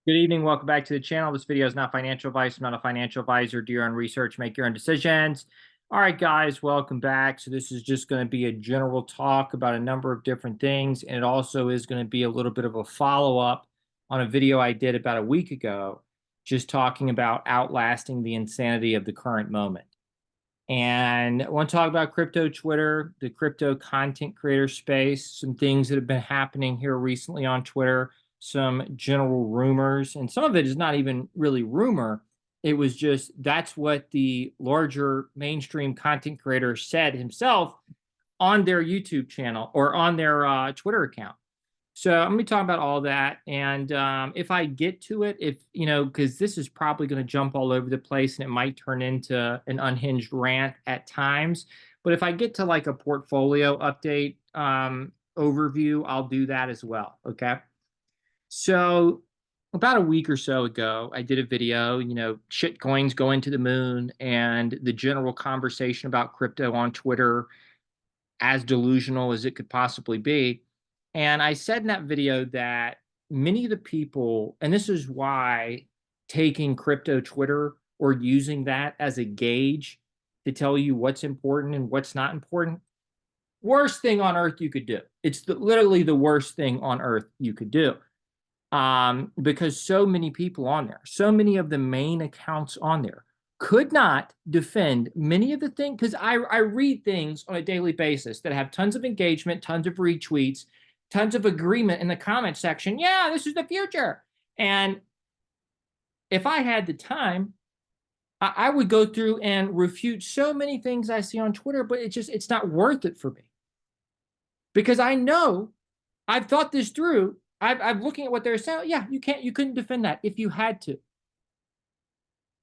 Good evening. Welcome back to the channel. This video is not financial advice. I'm not a financial advisor. Do your own research, make your own decisions. All right, guys, welcome back. So this is just going to be a general talk about a number of different things, and it also is going to be a little bit of a follow-up on a video I did about a week ago, just talking about outlasting the insanity of the current moment. And I want to talk about crypto Twitter, the crypto content creator space, some things that have been happening here recently on Twitter, some general rumors, and some of it is not even really rumor. It was just that's what the larger mainstream content creator said himself on their YouTube channel or on their Twitter account. So I'm going to be talking about all that. And if I get to it, because this is probably going to jump all over the place and it might turn into an unhinged rant at times. But if I get to like a portfolio update overview, I'll do that as well. Okay. So about a week or so ago, I did a video, shit coins going to the moon and the general conversation about crypto on Twitter, as delusional as it could possibly be. And I said in that video that many of the people, and this is why taking crypto Twitter or using that as a gauge to tell you what's important and what's not important, worst thing on earth you could do. It's literally the worst thing on earth you could do. Because so many people on there, so many of the main accounts on there could not defend many of the things, because I read things on a daily basis that have tons of engagement, tons of retweets, tons of agreement in the comment section. Yeah, this is the future. And if I had the time, I would go through and refute so many things I see on Twitter, but it's not worth it for me. Because I know I've thought this through. I'm looking at what they're saying. Yeah, you couldn't defend that if you had to.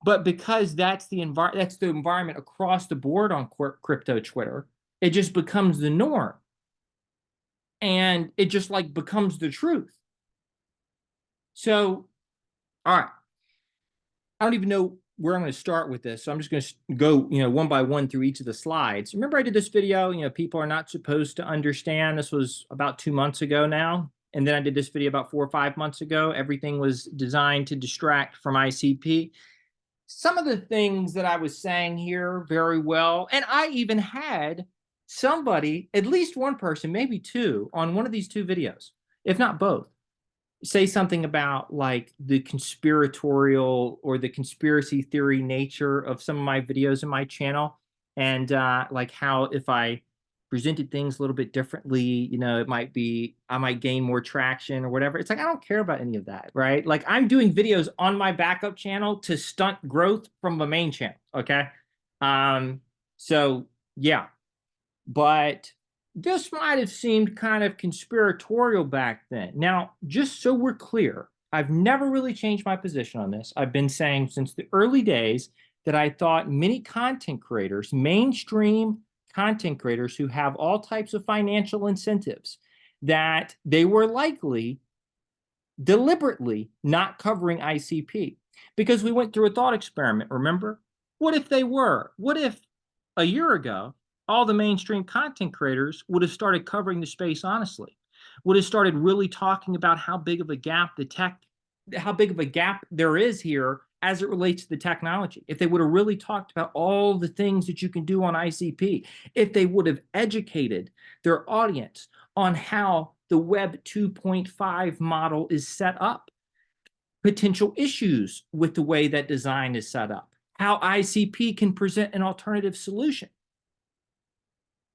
But because that's the environment across the board on crypto Twitter, it just becomes the norm. And it just like becomes the truth. So, all right. I don't even know where I'm going to start with this. So I'm just going to go, one by one through each of the slides. Remember I did this video, people are not supposed to understand. This was about 2 months ago now. And then I did this video about 4 or 5 months ago. Everything was designed to distract from ICP. Some of the things that I was saying here very well, and I even had somebody, at least one person, maybe two, on one of these two videos, if not both, say something about like the conspiratorial or the conspiracy theory nature of some of my videos in my channel, and like how if I presented things a little bit differently, it might be I might gain more traction or whatever. It's like I don't care about any of that, right? Like I'm doing videos on my backup channel to stunt growth from the main channel. Okay. So yeah, but this might have seemed kind of conspiratorial back then. Now, just so we're clear, I've never really changed my position on this. I've been saying since the early days that I thought many content creators, mainstream content creators who have all types of financial incentives, that they were likely deliberately not covering ICP because we went through a thought experiment. Remember? What if they were? What if a year ago, all the mainstream content creators would have started covering the space honestly, would have started really talking about how big of a gap there is here as it relates to the technology. If they would have really talked about all the things that you can do on ICP, if they would have educated their audience on how the Web 2.5 model is set up, potential issues with the way that design is set up, how ICP can present an alternative solution.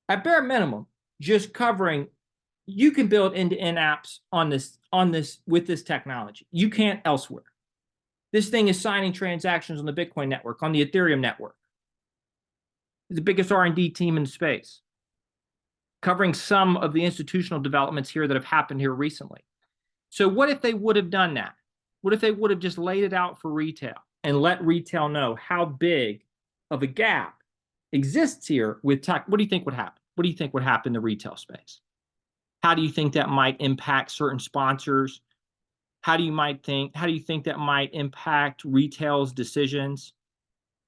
At bare minimum, just covering, you can build end-to-end apps on this with this technology. You can't elsewhere. This thing is signing transactions on the Bitcoin network, on the Ethereum network. The biggest R&D team in space, covering some of the institutional developments here that have happened here recently. So what if they would have done that? What if they would have just laid it out for retail and let retail know how big of a gap exists here with tech? What do you think would happen? What do you think would happen in the retail space? How do you think that might impact certain sponsors? How do you think that might impact retail's decisions,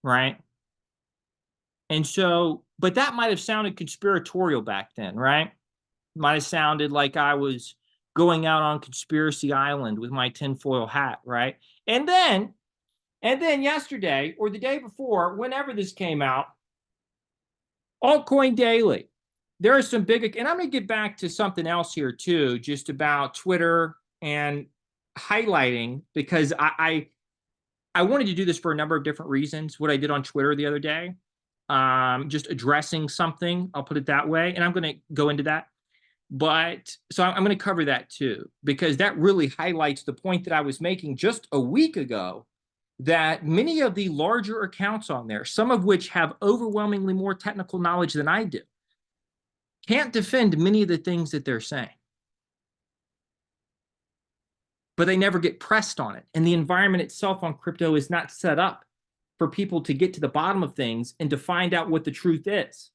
right? And so, but that might have sounded conspiratorial back then, right? Might have sounded like I was going out on Conspiracy Island with my tinfoil hat, right? And then yesterday or the day before, whenever this came out, Altcoin Daily. There are some big, and I'm going to get back to something else here too, just about Twitter and highlighting, because I wanted to do this for a number of different reasons. What I did on Twitter the other day, just addressing something, I'll put it that way, and I'm going to go into that. But so I'm going to cover that too, because that really highlights the point that I was making just a week ago, that many of the larger accounts on there, some of which have overwhelmingly more technical knowledge than I do, can't defend many of the things that they're saying. But they never get pressed on it. And the environment itself on crypto is not set up for people to get to the bottom of things and to find out what the truth is.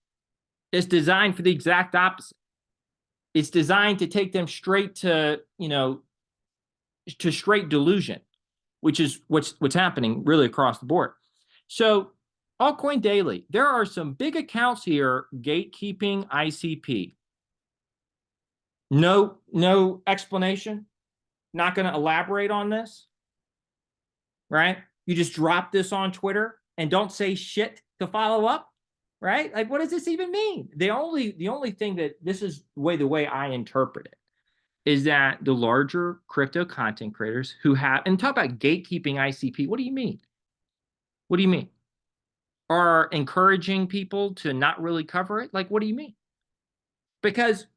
It's designed for the exact opposite. It's designed to take them straight to, to straight delusion, which is what's happening really across the board. So Altcoin Daily, there are some big accounts here gatekeeping ICP. No explanation. Not going to elaborate on this, right? You just drop this on Twitter and don't say shit to follow up, right? Like, what does this even mean? The only thing that this is the way I interpret it is that the larger crypto content creators who have, and talk about gatekeeping ICP, what do you mean? What do you mean? Are encouraging people to not really cover it? Like, what do you mean? Because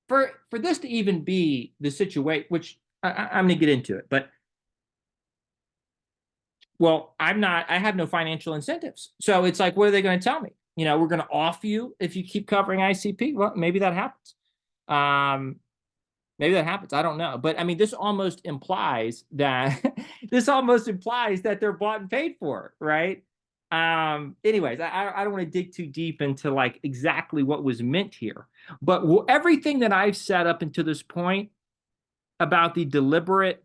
for this to even be the situation, which I'm going to get into it, but well, I have no financial incentives. So it's like, what are they going to tell me? We're going to off you if you keep covering ICP. Well, maybe that happens. Maybe that happens. I don't know. But I mean, this almost implies that they're bought and paid for, right? Anyways, I don't want to dig too deep into like exactly what was meant here. But everything that I've set up until this point about the deliberate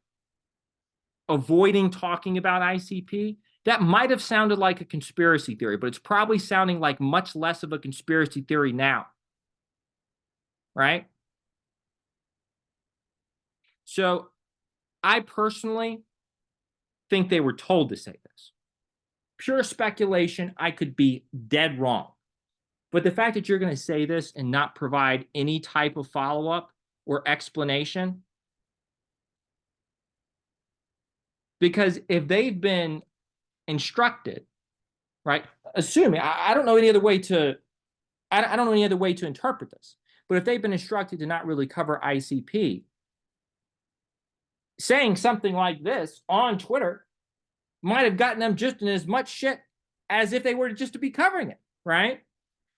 avoiding talking about ICP, that might have sounded like a conspiracy theory, but it's probably sounding like much less of a conspiracy theory now, right? So I personally think they were told to say this. Pure speculation, I could be dead wrong. But the fact that you're going to say this and not provide any type of follow-up or explanation, because if they've been instructed, right, assuming, I don't know any other way to, I don't know any other way to interpret this, but if they've been instructed to not really cover ICP, saying something like this on Twitter might have gotten them just in as much shit as if they were just to be covering it, right?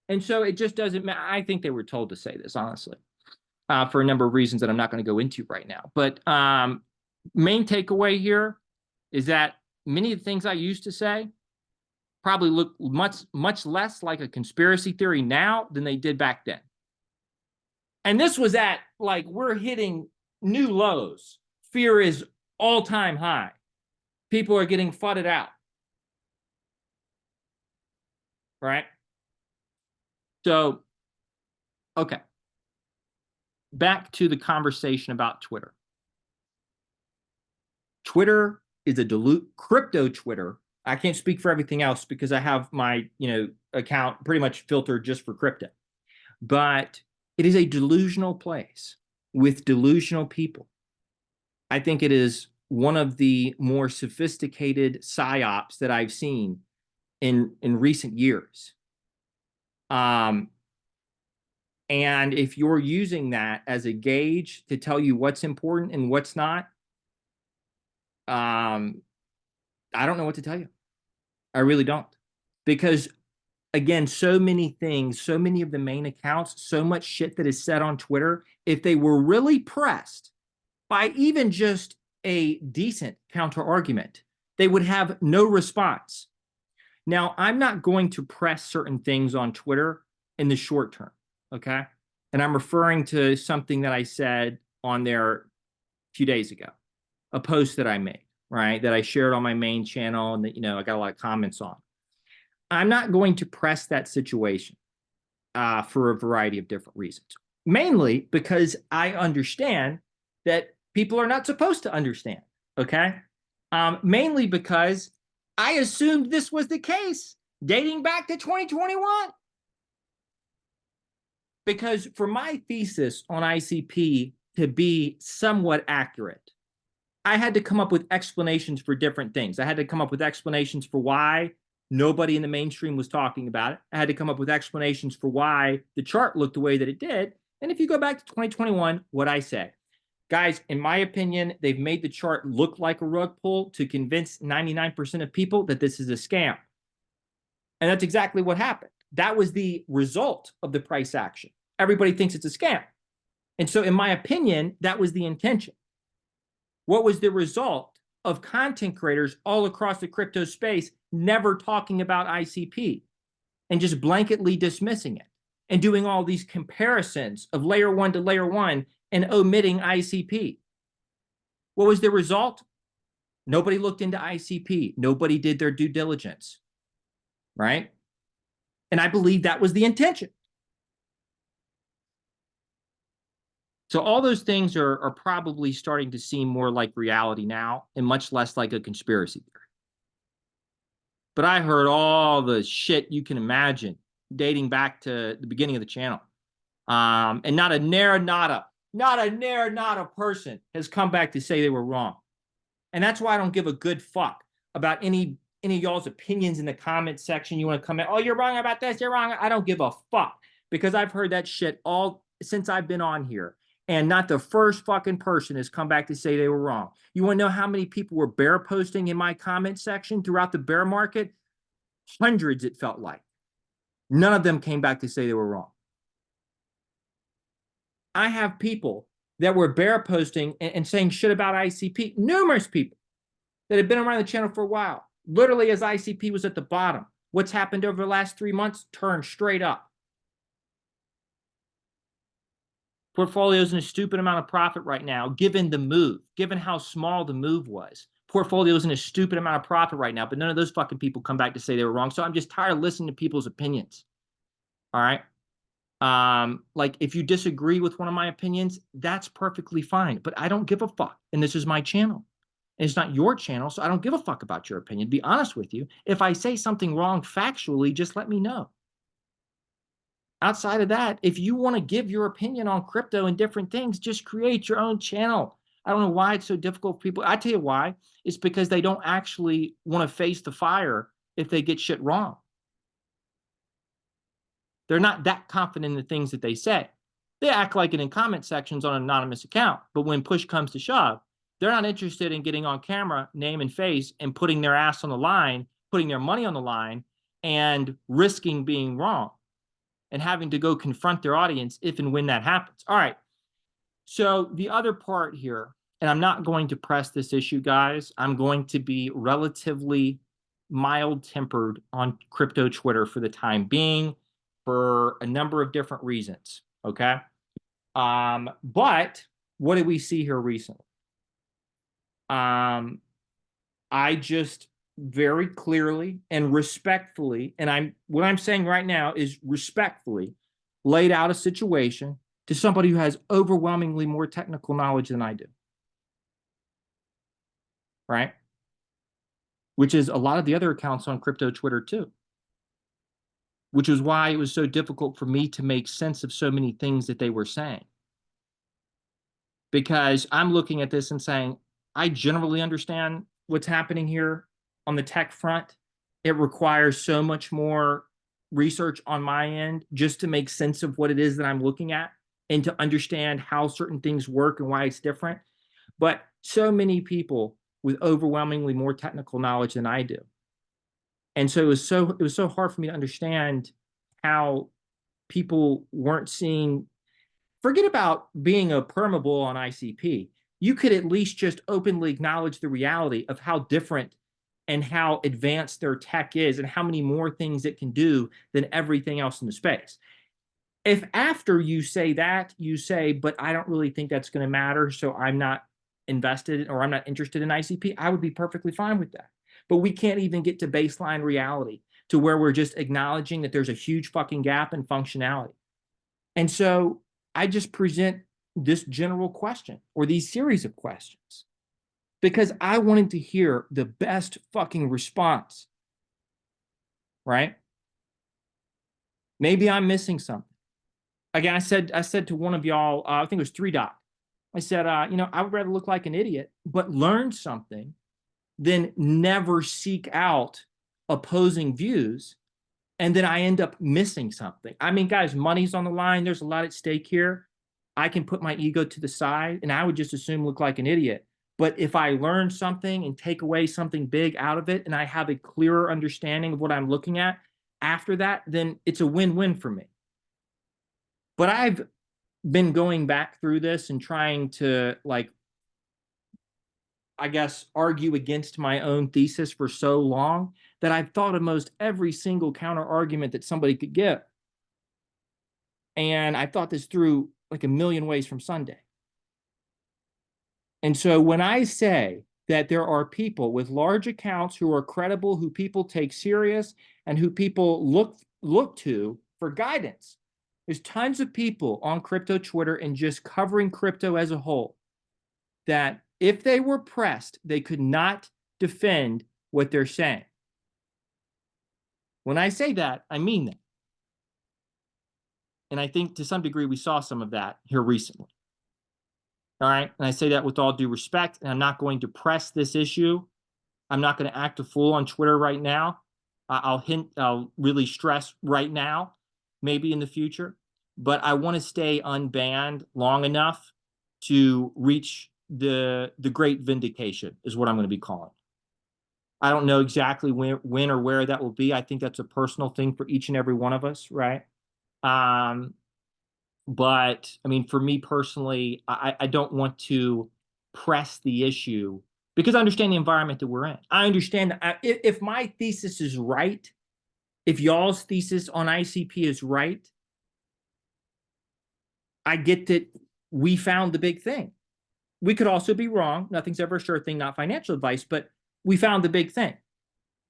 And so it just doesn't matter. I think they were told to say this, honestly, for a number of reasons that I'm not going to go into right now. But main takeaway here is that many of the things I used to say probably look much less like a conspiracy theory now than they did back then. And this was at, like, we're hitting new lows. Fear is all-time high. People are getting fudded out. Right? So, okay. Back to the conversation about Twitter. Twitter is a crypto Twitter. I can't speak for everything else because I have my, account pretty much filtered just for crypto. But it is a delusional place with delusional people. I think it is one of the more sophisticated psyops that I've seen in recent years. And if you're using that as a gauge to tell you what's important and what's not, I don't know what to tell you. I really don't. Because, again, so many things, so many of the main accounts, so much shit that is said on Twitter, if they were really pressed by even just a decent counter argument, they would have no response. Now, I'm not going to press certain things on Twitter in the short term, okay? And I'm referring to something that I said on there a few days ago, a post that I made, right, that I shared on my main channel and that, I got a lot of comments on. I'm not going to press that situation for a variety of different reasons, mainly because I understand that people are not supposed to understand, okay? Mainly because I assumed this was the case dating back to 2021. Because for my thesis on ICP to be somewhat accurate, I had to come up with explanations for different things. I had to come up with explanations for why nobody in the mainstream was talking about it. I had to come up with explanations for why the chart looked the way that it did. And if you go back to 2021, what I said, guys, in my opinion, they've made the chart look like a rug pull to convince 99% of people that this is a scam. And that's exactly what happened. That was the result of the price action. Everybody thinks it's a scam. And so, in my opinion, that was the intention. What was the result of content creators all across the crypto space never talking about ICP and just blanketly dismissing it and doing all these comparisons of layer one to layer one and omitting ICP? What was the result? Nobody looked into ICP. Nobody did their due diligence, right? And I believe that was the intention. So all those things are probably starting to seem more like reality now and much less like a conspiracy theory. But I heard all the shit you can imagine dating back to the beginning of the channel. And not a nada person has come back to say they were wrong. And that's why I don't give a good fuck about any of y'all's opinions in the comment section. You want to comment, oh, you're wrong about this, you're wrong. I don't give a fuck because I've heard that shit all since I've been on here. And not the first fucking person has come back to say they were wrong. You want to know how many people were bear posting in my comment section throughout the bear market? Hundreds, it felt like. None of them came back to say they were wrong. I have people that were bear posting and saying shit about ICP, numerous people that have been around the channel for a while. Literally, as ICP was at the bottom, what's happened over the last 3 months? Turned straight up. Portfolio's in a stupid amount of profit right now, given the move, given how small the move was. Portfolio's in a stupid amount of profit right now, but none of those fucking people come back to say they were wrong. So I'm just tired of listening to people's opinions. All right. Like if you disagree with one of my opinions, that's perfectly fine, but I don't give a fuck. And this is my channel. And it's not your channel, so I don't give a fuck about your opinion. To be honest with you, if I say something wrong factually, just let me know. Outside of that, if you want to give your opinion on crypto and different things, just create your own channel. I don't know why it's so difficult for people. I tell you why. It's because they don't actually want to face the fire if they get shit wrong. They're not that confident in the things that they say. They act like it in comment sections on an anonymous account, but when push comes to shove, they're not interested in getting on camera, name and face, and putting their ass on the line, putting their money on the line, and risking being wrong and having to go confront their audience if and when that happens. All right. So the other part here, and I'm not going to press this issue, guys. I'm going to be relatively mild-tempered on crypto Twitter for the time being for a number of different reasons, okay? But what did we see here recently? I just very clearly and respectfully, and what I'm saying right now is respectfully laid out a situation to somebody who has overwhelmingly more technical knowledge than I do. Right? Which is a lot of the other accounts on crypto Twitter too. Which is why it was so difficult for me to make sense of so many things that they were saying. Because I'm looking at this and saying, I generally understand what's happening here on the tech front. It requires so much more research on my end just to make sense of what it is that I'm looking at and to understand how certain things work and why it's different. But so many people with overwhelmingly more technical knowledge than I do. And so it was so hard for me to understand how people weren't seeing. Forget about being a permabull on ICP. You could at least just openly acknowledge the reality of how different and how advanced their tech is and how many more things it can do than everything else in the space. If after you say that, you say, but I don't really think that's going to matter, so I'm not invested or I'm not interested in ICP, I would be perfectly fine with that. But we can't even get to baseline reality to where we're just acknowledging that there's a huge fucking gap in functionality. And so I just present this general question or these series of questions because I wanted to hear the best fucking response, right? Maybe I'm missing something. Again, I said to one of y'all, I think it was 3 Dot. I said, I would rather look like an idiot, but learn something than never seek out opposing views. And then I end up missing something. I mean, guys, money's on the line. There's a lot at stake here. I can put my ego to the side and I would just assume look like an idiot. But if I learn something and take away something big out of it and I have a clearer understanding of what I'm looking at after that, then it's a win-win for me. But I've been going back through this and trying to, like, I guess, argue against my own thesis for so long that I've thought of most every single counter argument that somebody could give. And I thought this through like a million ways from Sunday. And so when I say that there are people with large accounts who are credible, who people take serious, and who people look to for guidance, there's tons of people on crypto Twitter and just covering crypto as a whole that if they were pressed, they could not defend what they're saying. When I say that, I mean that. And I think to some degree we saw some of that here recently. All right. And I say that with all due respect. And I'm not going to press this issue. I'm not going to act a fool on Twitter right now. I'll really stress right now, maybe in the future. But I want to stay unbanned long enough to reach the great vindication is what I'm going to be calling. I don't know exactly when or where that will be. I think that's a personal thing for each and every one of us, right? But I mean, for me personally, I don't want to press the issue because I understand the environment that we're in. I understand that if my thesis is right, if y'all's thesis on ICP is right, I get that we found the big thing. We could also be wrong. Nothing's ever a sure thing, not financial advice, but we found the big thing.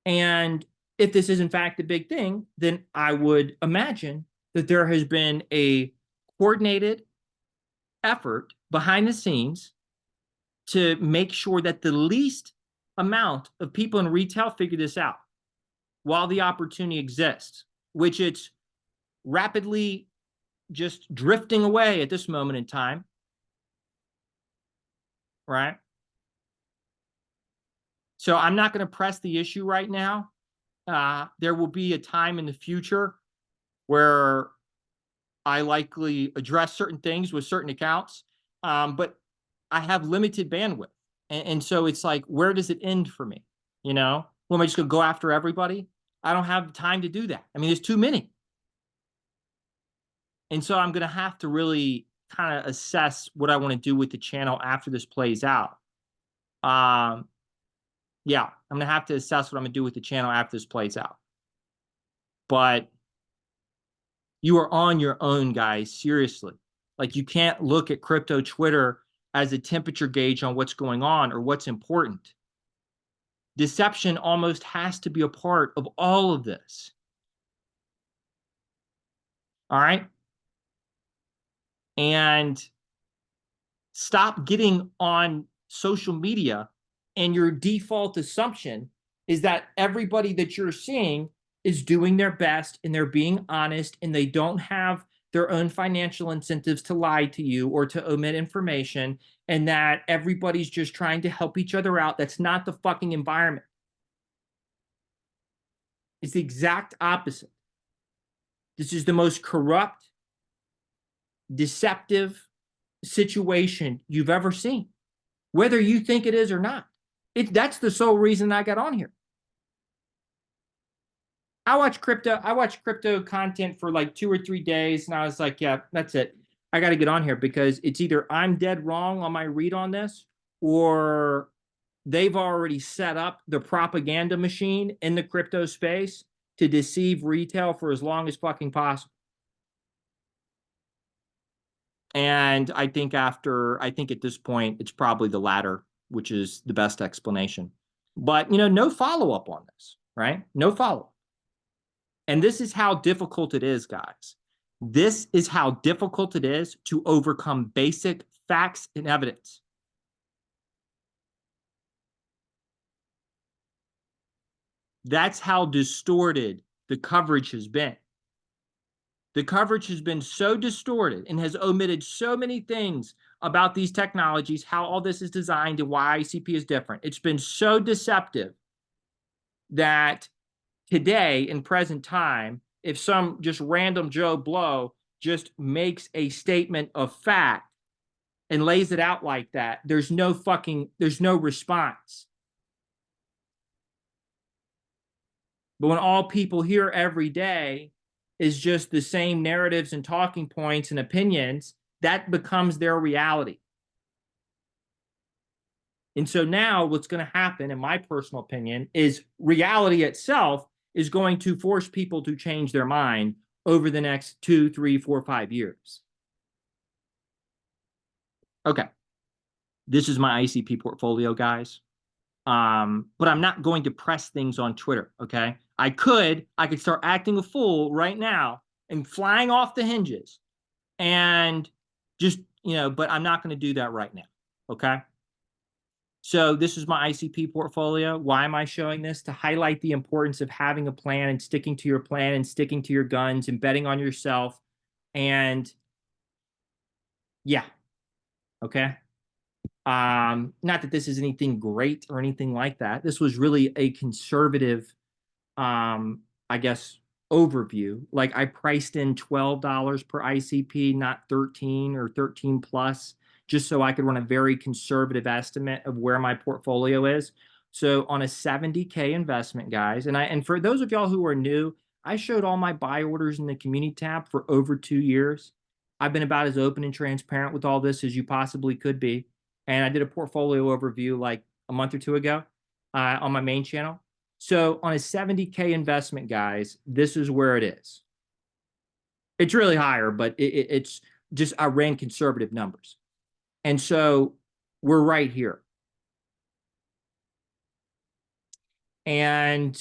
And if this is in fact the big thing, then I would imagine that there has been a coordinated effort behind the scenes to make sure that the least amount of people in retail figure this out while the opportunity exists, which it's rapidly just drifting away at this moment in time, right? So I'm not going to press the issue right now. There will be a time in the future where I likely address certain things with certain accounts, but I have limited bandwidth. And so it's like, where does it end for me? You know, well, am I just going to go after everybody? I don't have time to do that. I mean, there's too many. And so I'm going to have to really kind of assess what I want to do with the channel after this plays out. Yeah, I'm going to have to assess what I'm going to do with the channel after this plays out. But you are on your own, guys, seriously. Like, you can't look at crypto Twitter as a temperature gauge on what's going on or what's important. Deception almost has to be a part of all of this. All right? And stop getting on social media and your default assumption is that everybody that you're seeing is doing their best and they're being honest and they don't have their own financial incentives to lie to you or to omit information, and that everybody's just trying to help each other out. That's not the fucking environment. It's the exact opposite. This is the most corrupt, deceptive situation you've ever seen, whether you think it is or not. That's the sole reason I got on here. I watch crypto content for like 2 or 3 days, and I was like, yeah, that's it. I got to get on here because it's either I'm dead wrong on my read on this, or they've already set up the propaganda machine in the crypto space to deceive retail for as long as fucking possible. And I think at this point, it's probably the latter, which is the best explanation. But, no follow-up on this, right? No follow-up. And this is how difficult it is, guys. This is how difficult it is to overcome basic facts and evidence. That's how distorted the coverage has been. The coverage has been so distorted and has omitted so many things about these technologies, how all this is designed, and why ICP is different. It's been so deceptive that today, in present time, if some just random Joe Blow just makes a statement of fact and lays it out like that, there's no response. But when all people hear every day is just the same narratives and talking points and opinions, that becomes their reality. And so now what's going to happen, in my personal opinion, is reality itself is going to force people to change their mind over the next 2, 3, 4, 5 years. Okay. This is my ICP portfolio, guys. But I'm not going to press things on Twitter, okay? I could start acting a fool right now and flying off the hinges and just, but I'm not going to do that right now, okay? So this is my ICP portfolio. Why am I showing this? To highlight the importance of having a plan and sticking to your plan and sticking to your guns and betting on yourself. And yeah, okay. Not that this is anything great or anything like that. This was really a conservative, I guess, overview. Like I priced in $12 per ICP, not 13 or 13 plus, just so I could run a very conservative estimate of where my portfolio is. So on a 70K investment, guys, and for those of y'all who are new, I showed all my buy orders in the community tab for over 2 years. I've been about as open and transparent with all this as you possibly could be. And I did a portfolio overview like a month or two ago on my main channel. So on a 70K investment, guys, this is where it is. It's really higher, but it's just I ran conservative numbers. And so we're right here. And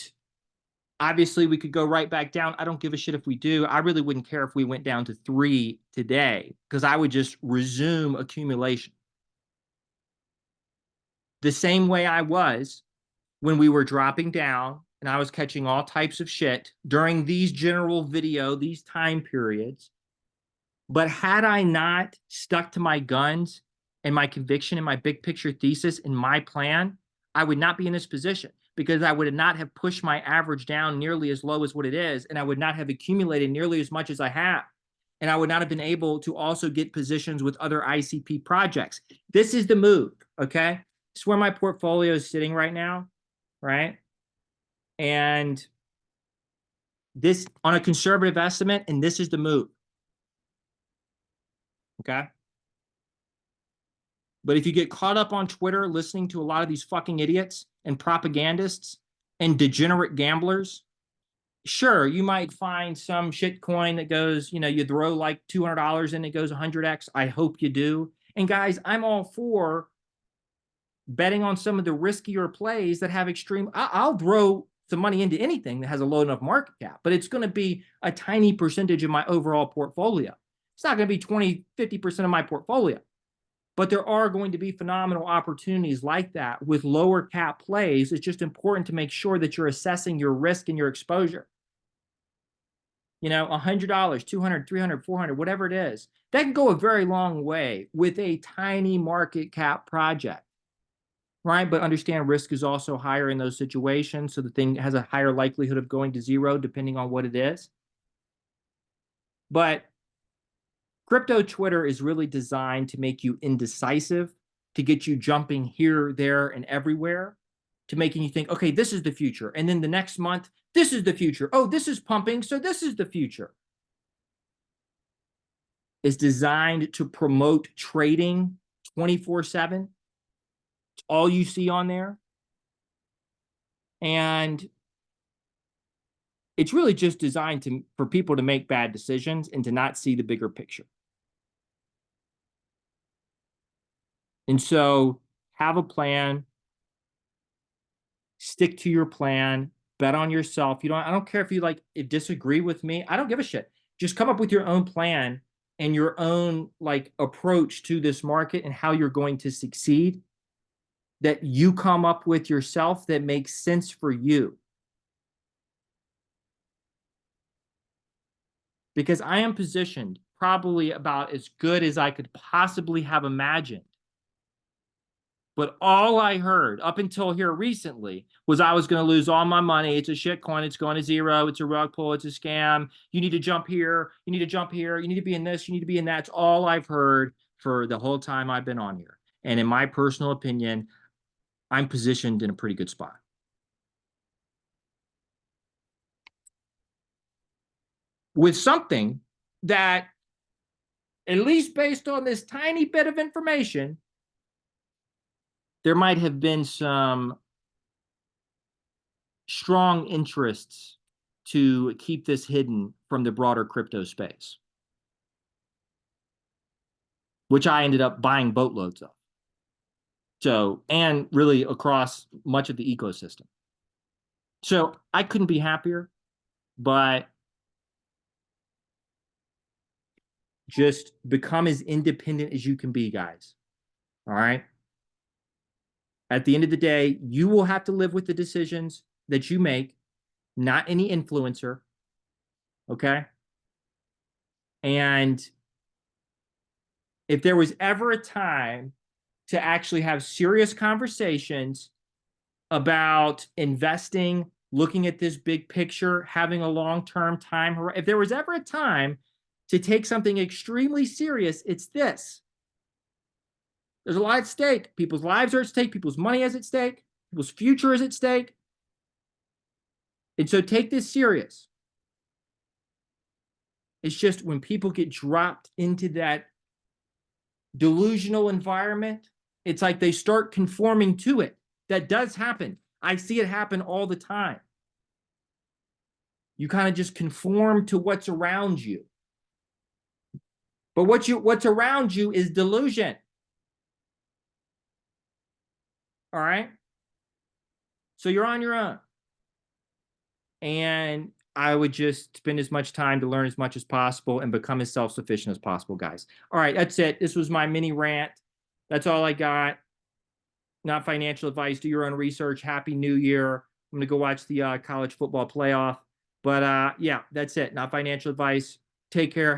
obviously we could go right back down. I don't give a shit if we do. I really wouldn't care if we went down to 3 today because I would just resume accumulation. The same way I was when we were dropping down and I was catching all types of shit during these these time periods. But had I not stuck to my guns and my conviction and my big picture thesis and my plan, I would not be in this position because I would not have pushed my average down nearly as low as what it is. And I would not have accumulated nearly as much as I have. And I would not have been able to also get positions with other ICP projects. This is the move, okay? It's where my portfolio is sitting right now, right? And this on a conservative estimate, and this is the move. Okay. But if you get caught up on Twitter listening to a lot of these fucking idiots and propagandists and degenerate gamblers, sure, you might find some shit coin that goes, you throw like $200 and it goes 100x. I hope you do. And guys, I'm all for betting on some of the riskier plays that have extreme. I'll throw some money into anything that has a low enough market cap, but it's going to be a tiny percentage of my overall portfolio. It's not going to be 20, 50% of my portfolio. But there are going to be phenomenal opportunities like that with lower cap plays. It's just important to make sure that you're assessing your risk and your exposure. $100, $200, $300, $400, whatever it is, that can go a very long way with a tiny market cap project, right? But understand risk is also higher in those situations. So the thing has a higher likelihood of going to zero depending on what it is. But crypto Twitter is really designed to make you indecisive, to get you jumping here, there, and everywhere, to making you think, okay, this is the future. And then the next month, this is the future. Oh, this is pumping, so this is the future. It's designed to promote trading 24/7. It's all you see on there. And it's really just designed for people to make bad decisions and to not see the bigger picture. And so have a plan, stick to your plan, bet on yourself. I don't care if you disagree with me. I don't give a shit. Just come up with your own plan and your own like approach to this market and how you're going to succeed that you come up with yourself that makes sense for you. Because I am positioned probably about as good as I could possibly have imagined. But all I heard up until here recently was I was going to lose all my money. It's a shit coin. It's going to zero. It's a rug pull. It's a scam. You need to jump here. You need to jump here. You need to be in this. You need to be in that. That's all I've heard for the whole time I've been on here. And in my personal opinion, I'm positioned in a pretty good spot. With something that, at least based on this tiny bit of information, there might have been some strong interests to keep this hidden from the broader crypto space, which I ended up buying boatloads of. So, and really across much of the ecosystem. So I couldn't be happier, but just become as independent as you can be, guys. All right. At the end of the day, you will have to live with the decisions that you make, not any influencer. Okay. And if there was ever a time to actually have serious conversations about investing, looking at this big picture, having a long-term time horizon, if there was ever a time to take something extremely serious, it's this. There's a lot at stake. People's lives are at stake. People's money is at stake. People's future is at stake. And so take this serious. It's just when people get dropped into that delusional environment, it's like they start conforming to it. That does happen. I see it happen all the time. You kind of just conform to what's around you. But what's around you is delusion. All right? So you're on your own. And I would just spend as much time to learn as much as possible and become as self-sufficient as possible, guys. All right, that's it. This was my mini rant. That's all I got. Not financial advice. Do your own research. Happy New Year. I'm going to go watch the college football playoff. But yeah, that's it. Not financial advice. Take care.